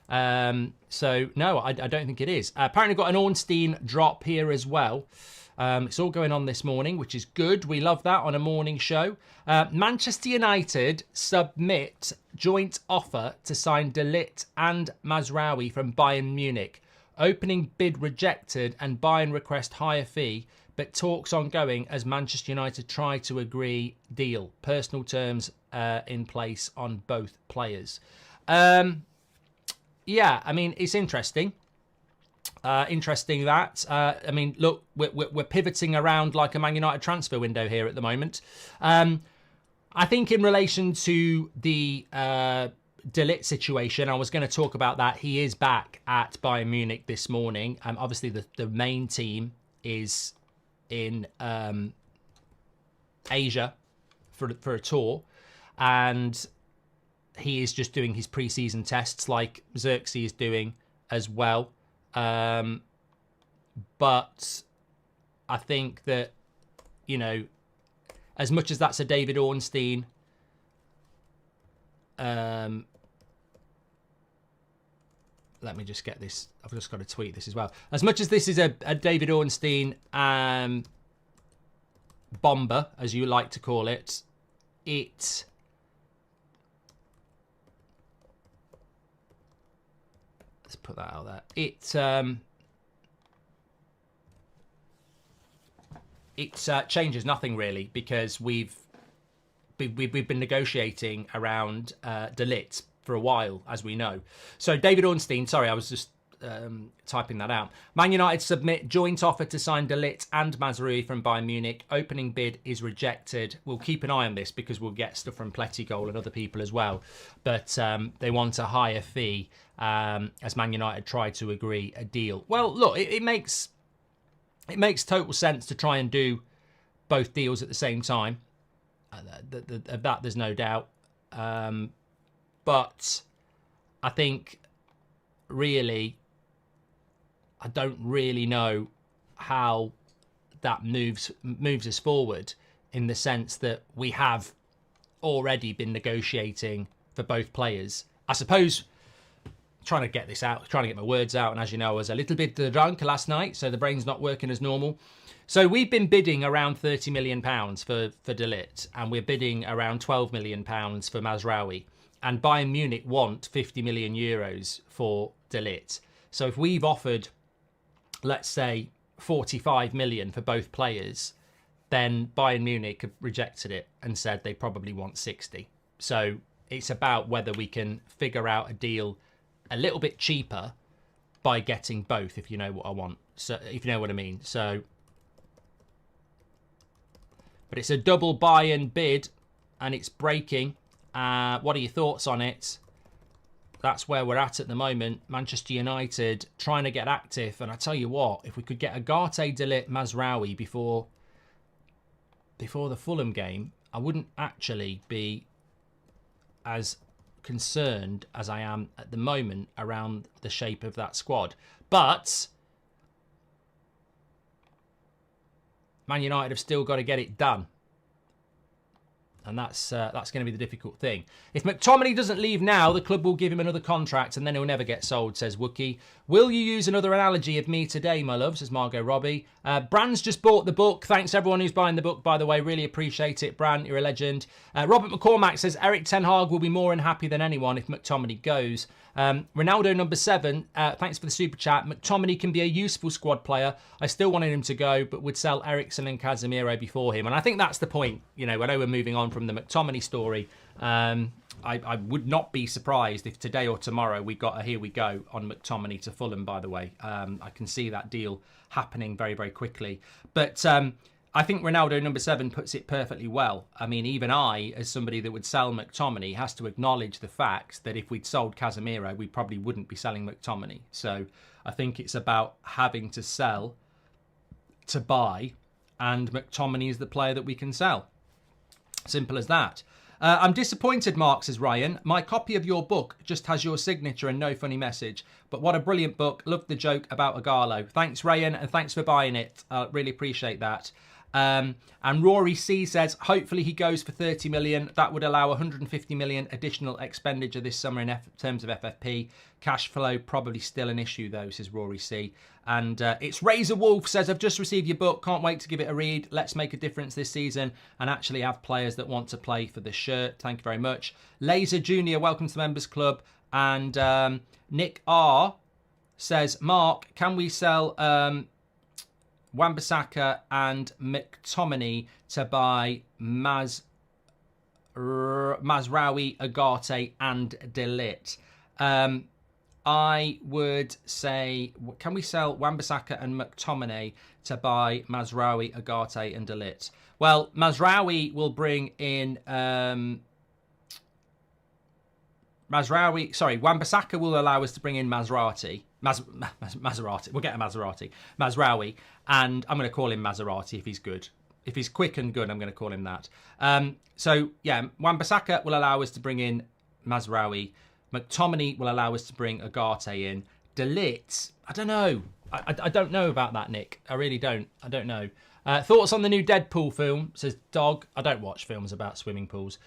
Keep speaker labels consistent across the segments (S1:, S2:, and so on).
S1: So no, I don't think it is. Apparently got an Ornstein drop here as well. It's all going on this morning, which is good. We love that on a morning show. Manchester United submit joint offer to sign De Ligt and Mazraoui from Bayern Munich. Opening bid rejected and Bayern request higher fee, but talks ongoing as Manchester United try to agree deal. Personal terms in place on both players. Yeah, I mean, it's interesting. Interesting that. I mean, look, we're pivoting around like a Man United transfer window here at the moment. I think in relation to the De Ligt situation, I was going to talk about that. He is back at Bayern Munich this morning. Obviously, the main team is in Asia for a tour, and he is just doing his pre-season tests like Xerxes is doing as well. But I think that, you know, as much as that's a David Ornstein, let me just get this. I've just got to tweet this as well. As much as this is a David Ornstein bomber, as you like to call it, let's put that out there. It changes nothing really, because we've been negotiating around De Ligt for a while, as we know. So David Ornstein, sorry, I was just typing that out. Man United submit joint offer to sign De Ligt and Mazraoui from Bayern Munich. Opening bid is rejected. We'll keep an eye on this because we'll get stuff from Plettigol and other people as well. But they want a higher fee as Man United try to agree a deal. Well, look, it makes total sense to try and do both deals at the same time. Of that, there's no doubt. But I think, really, I don't really know how that moves us forward, in the sense that we have already been negotiating for both players. I suppose, trying to get my words out, and as you know, I was a little bit drunk last night, so the brain's not working as normal. So we've been bidding around £30 million for De Ligt, and we're bidding around £12 million for Mazraoui. And Bayern Munich want 50 million euros for De Ligt. So if we've offered, let's say, 45 million for both players, then Bayern Munich have rejected it and said they probably want 60. So it's about whether we can figure out a deal a little bit cheaper by getting both, if you know what I want. So if you know what I mean. So, but it's a double Bayern bid and it's breaking. What are your thoughts on it? That's where we're at the moment. Manchester United trying to get active. And I tell you what, if we could get Agate, De Ligt, Mazraoui before the Fulham game, I wouldn't actually be as concerned as I am at the moment around the shape of that squad. But Man United have still got to get it done. And that's going to be the difficult thing. If McTominay doesn't leave now, the club will give him another contract and then he'll never get sold, says Wookie. Will you use another analogy of me today, my love, says Margot Robbie. Bran's just bought the book. Thanks everyone who's buying the book, by the way. Really appreciate it, Bran. You're a legend. Robert McCormack says Eric Ten Hag will be more unhappy than anyone if McTominay goes. Ronaldo number 7, thanks for the super chat. McTominay can be a useful squad player. I still wanted him to go, but would sell Eriksen and Casemiro before him. And I think that's the point. You know, I know we're moving on from the McTominay story. I would not be surprised if today or tomorrow we got a here we go on McTominay to Fulham, by the way. I can see that deal happening very, very quickly. But I think Ronaldo number 7 puts it perfectly well. I mean, even I, as somebody that would sell McTominay, has to acknowledge the fact that if we'd sold Casemiro, we probably wouldn't be selling McTominay. So I think it's about having to sell to buy, and McTominay is the player that we can sell. Simple as that. I'm disappointed, Mark, says Ryan. My copy of your book just has your signature and no funny message. But what a brilliant book. Loved the joke about Agallo. Thanks, Ryan, and thanks for buying it. Really appreciate that. And Rory C says, hopefully he goes for 30 million. That would allow 150 million additional expenditure this summer in terms of FFP. Cash flow probably still an issue though, says Rory C. And it's Razor Wolf says, I've just received your book. Can't wait to give it a read. Let's make a difference this season and actually have players that want to play for the shirt. Thank you very much. Laser Junior, welcome to the Members Club. And Nick R says, Mark, can we sell Wan-Bissaka and McTominay to buy Mazraoui, Agate and De Ligt? I would say, can we sell Wan-Bissaka and McTominay to buy Mazraoui, Agate and De Ligt? Well, Mazraoui will bring in... Wan-Bissaka will allow us to bring in Maserati. Maserati. We'll get a Maserati. Mazraoui. And I'm going to call him Maserati if he's good. If he's quick and good, I'm going to call him that. So, yeah, Wan-Bissaka will allow us to bring in Mazraoui. McTominay will allow us to bring Agate in. De Ligt, I don't know. I don't know about that, Nick. I really don't. I don't know. Thoughts on the new Deadpool film, says Dog. I don't watch films about swimming pools.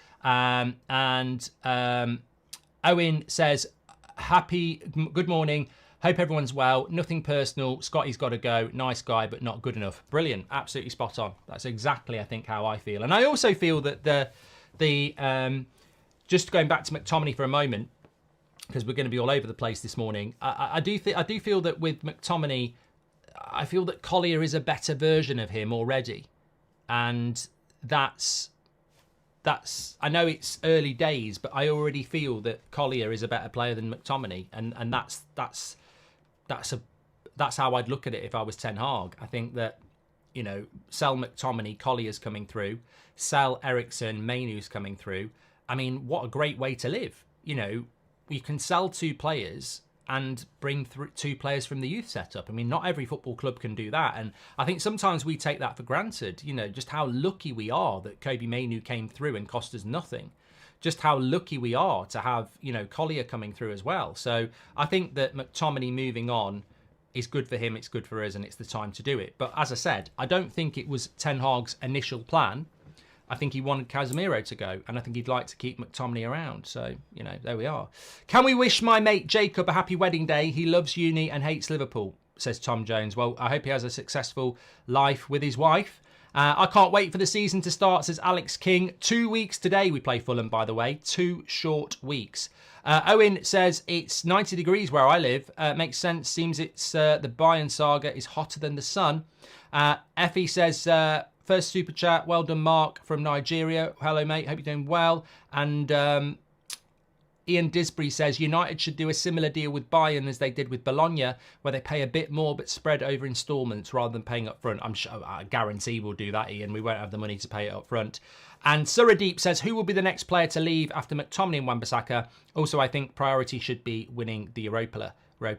S1: Owen says, good morning. Hope everyone's well. Nothing personal. Scotty's got to go. Nice guy, but not good enough. Brilliant. Absolutely spot on. That's exactly, I think, how I feel. And I also feel that the just going back to McTominay for a moment, because we're going to be all over the place this morning. I do feel that with McTominay, I feel that Collier is a better version of him already, and that's. I know it's early days, but I already feel that Collier is a better player than McTominay, and that's how I'd look at it if I was Ten Hag. I think that, you know, sell McTominay, Collier's coming through, sell Eriksen, Mainoo's coming through. I mean, what a great way to live. You know, you can sell two players and bring two players from the youth setup. I mean, not every football club can do that. And I think sometimes we take that for granted, you know, just how lucky we are that Kobbie Mainoo came through and cost us nothing. Just how lucky we are to have, you know, Collier coming through as well. So I think that McTominay moving on is good for him, it's good for us, and it's the time to do it. But as I said, I don't think it was Ten Hag's initial plan. I think he wanted Casemiro to go, and I think he'd like to keep McTominay around. So, you know, there we are. Can we wish my mate Jacob a happy wedding day? He loves uni and hates Liverpool, says Tom Jones. Well, I hope he has a successful life with his wife. I can't wait for the season to start, says Alex King. 2 weeks today we play Fulham, by the way. 2 short weeks. Owen says it's 90 degrees where I live. Makes sense. Seems it's the Bayern saga is hotter than the sun. Effie says... first super chat, well done, Mark from Nigeria. Hello, mate. Hope you're doing well. And Ian Disbury says United should do a similar deal with Bayern as they did with Bologna, where they pay a bit more but spread over instalments rather than paying up front. I'm sure, I guarantee we'll do that, Ian. We won't have the money to pay it up front. And Suradeep says, who will be the next player to leave after McTominay and Wan-Bissaka? Also, I think priority should be winning the Europa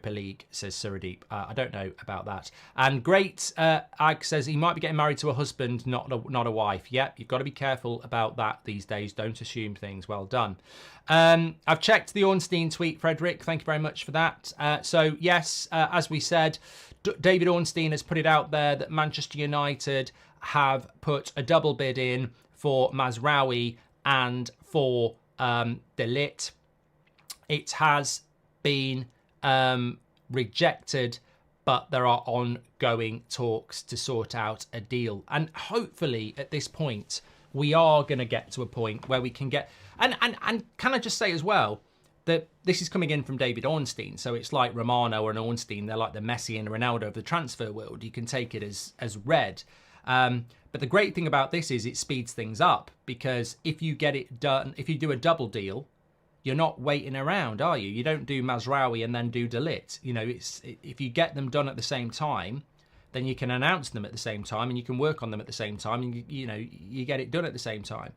S1: League, says Suradeep. I don't know about that. And Great Ag says he might be getting married to a husband, not a wife. Yep, you've got to be careful about that these days. Don't assume things. Well done. I've checked the Ornstein tweet, Frederick. Thank you very much for that. So, yes, as we said, David Ornstein has put it out there that Manchester United have put a double bid in for Mazraoui and for De Ligt. It has been... rejected, but there are ongoing talks to sort out a deal, and hopefully at this point we are going to get to a point where we can get and can I just say as well that this is coming in from David Ornstein, so it's like Romano and Ornstein, they're like the Messi and Ronaldo of the transfer world. You can take it as read, but the great thing about this is it speeds things up, because if you get it done, if you do a double deal, you're not waiting around, are you? You don't do Mazraoui and then do De Ligt. You know, if you get them done at the same time, then you can announce them at the same time and you can work on them at the same time, and you get it done at the same time.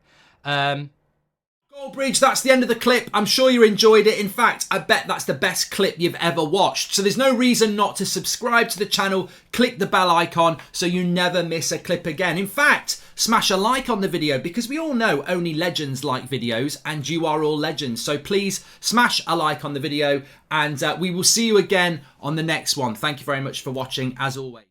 S1: Goldbridge, that's the end of the clip. I'm sure you enjoyed it. In fact, I bet that's the best clip you've ever watched. So there's no reason not to subscribe to the channel, click the bell icon so you never miss a clip again. In fact, smash a like on the video, because we all know only legends like videos, and you are all legends. So please smash a like on the video, and we will see you again on the next one. Thank you very much for watching, as always.